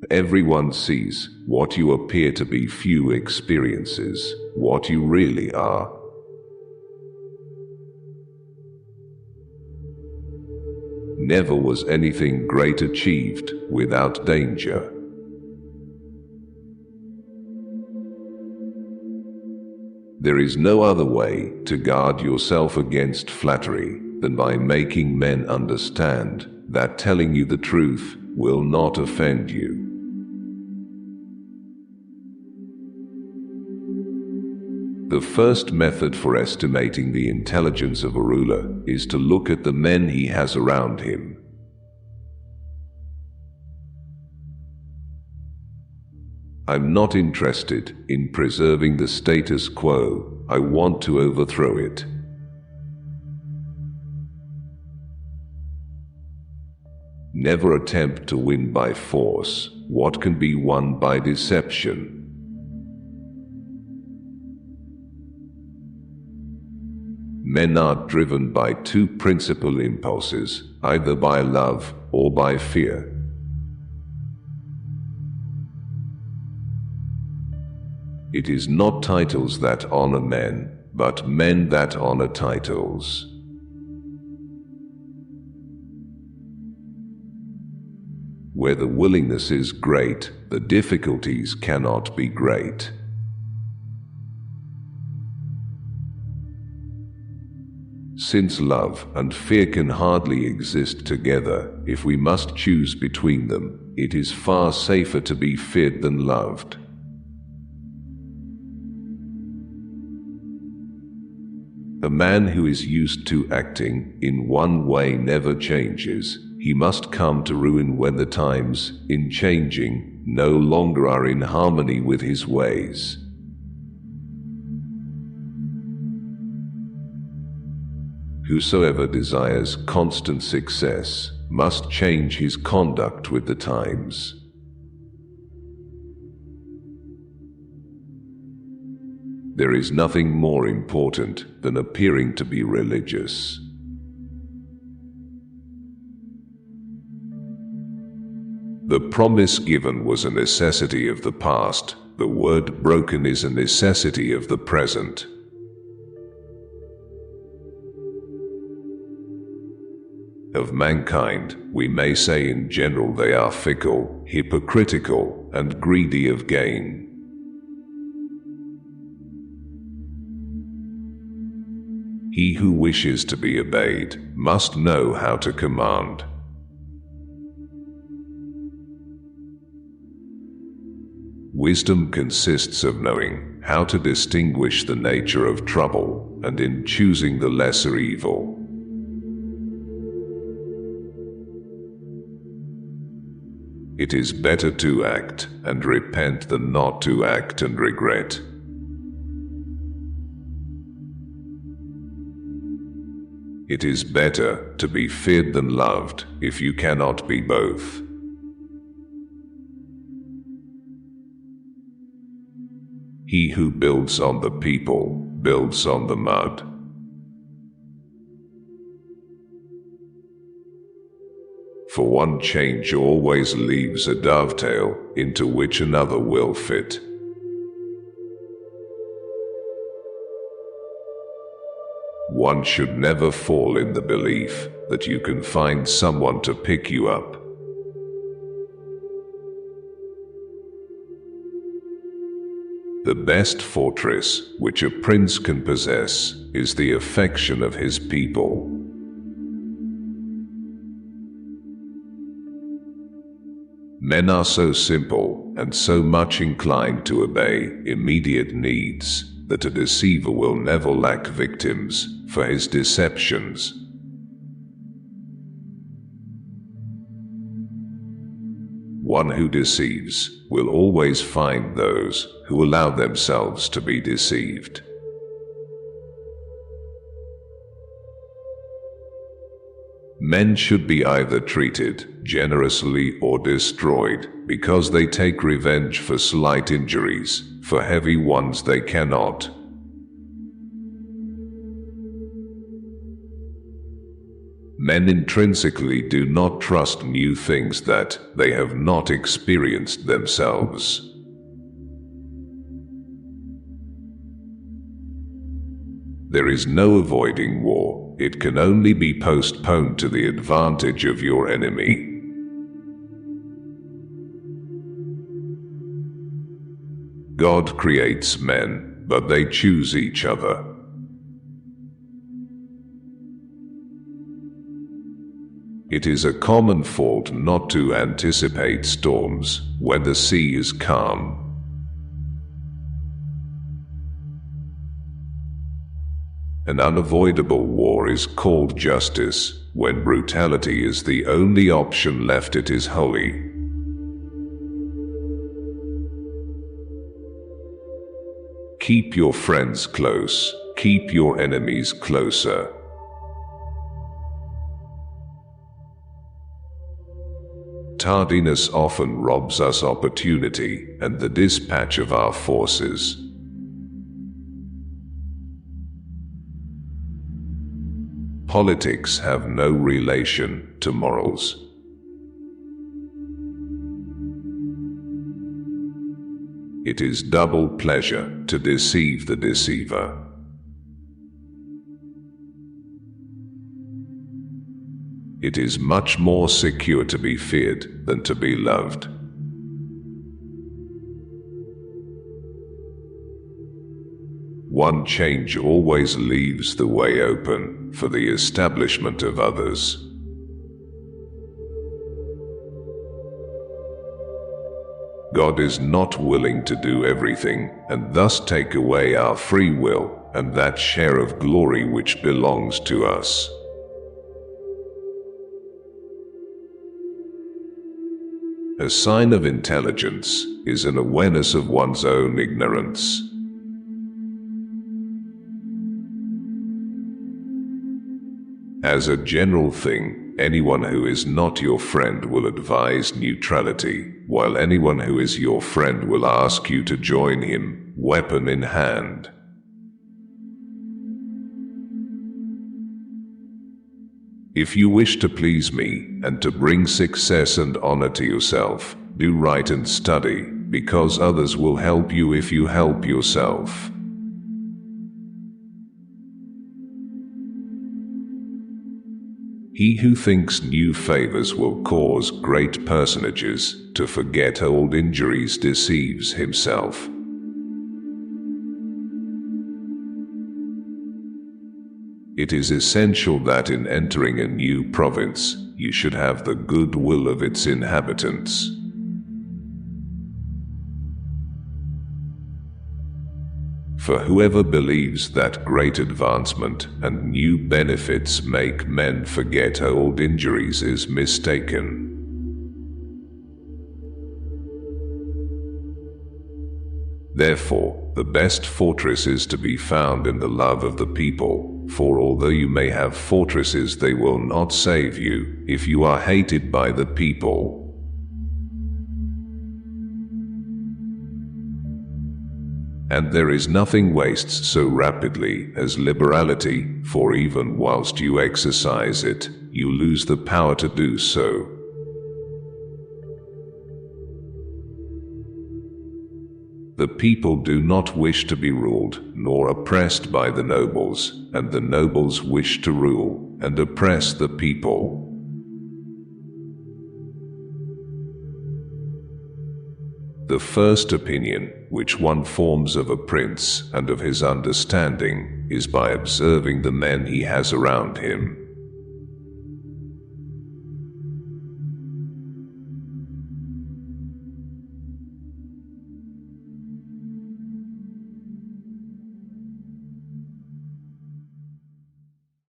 Everyone sees what you appear to be, few experiences what you really are. Never was anything great achieved without danger. There is no other way to guard yourself against flattery than by making men understand that telling you the truth will not offend you. The first method for estimating the intelligence of a ruler is to look at the men he has around him. I'm not interested in preserving the status quo, I want to overthrow it. Never attempt to win by force what can be won by deception. Men are driven by two principal impulses, either by love or by fear. It is not titles that honor men, but men that honor titles. Where the willingness is great, the difficulties cannot be great. Since love and fear can hardly exist together, if we must choose between them, it is far safer to be feared than loved. A man who is used to acting in one way never changes. He must come to ruin when the times, in changing, no longer are in harmony with his ways. Whosoever desires constant success must change his conduct with the times. There is nothing more important than appearing to be religious. The promise given was a necessity of the past. The word broken is a necessity of the present. Of mankind, we may say in general they are fickle, hypocritical, and greedy of gain. He who wishes to be obeyed must know how to command. Wisdom consists of knowing how to distinguish the nature of trouble and in choosing the lesser evil. It is better to act and repent than not to act and regret. It is better to be feared than loved if you cannot be both. He who builds on the people builds on the mud. For one change always leaves a dovetail into which another will fit. One should never fall in the belief that you can find someone to pick you up. The best fortress which a prince can possess is the affection of his people. Men are so simple and so much inclined to obey immediate needs that a deceiver will never lack victims for his deceptions. One who deceives will always find those who allow themselves to be deceived. Men should be either treated generously or destroyed, because they take revenge for slight injuries, for heavy ones they cannot. Men intrinsically do not trust new things that they have not experienced themselves. There is no avoiding war. It can only be postponed to the advantage of your enemy. God creates men, but they choose each other. It is a common fault not to anticipate storms when the sea is calm. An unavoidable war is called justice. When brutality is the only option left, it is holy. Keep your friends close, keep your enemies closer. Tardiness often robs us opportunity and the dispatch of our forces. Politics have no relation to morals. It is double pleasure to deceive the deceiver. It is much more secure to be feared than to be loved. One change always leaves the way open for the establishment of others. God is not willing to do everything, and thus take away our free will and that share of glory which belongs to us. A sign of intelligence is an awareness of one's own ignorance. As a general thing, anyone who is not your friend will advise neutrality, while anyone who is your friend will ask you to join him, weapon in hand. If you wish to please me and to bring success and honor to yourself, do right and study, because others will help you if you help yourself. He who thinks new favors will cause great personages to forget old injuries deceives himself. It is essential that in entering a new province, you should have the goodwill of its inhabitants. For whoever believes that great advancement and new benefits make men forget old injuries is mistaken. Therefore, the best fortress is to be found in the love of the people, for although you may have fortresses, they will not save you if you are hated by the people. And there is nothing wastes so rapidly as liberality, for even whilst you exercise it, you lose the power to do so. The people do not wish to be ruled, nor oppressed by the nobles, and the nobles wish to rule and oppress the people. The first opinion which one forms of a prince and of his understanding is by observing the men he has around him.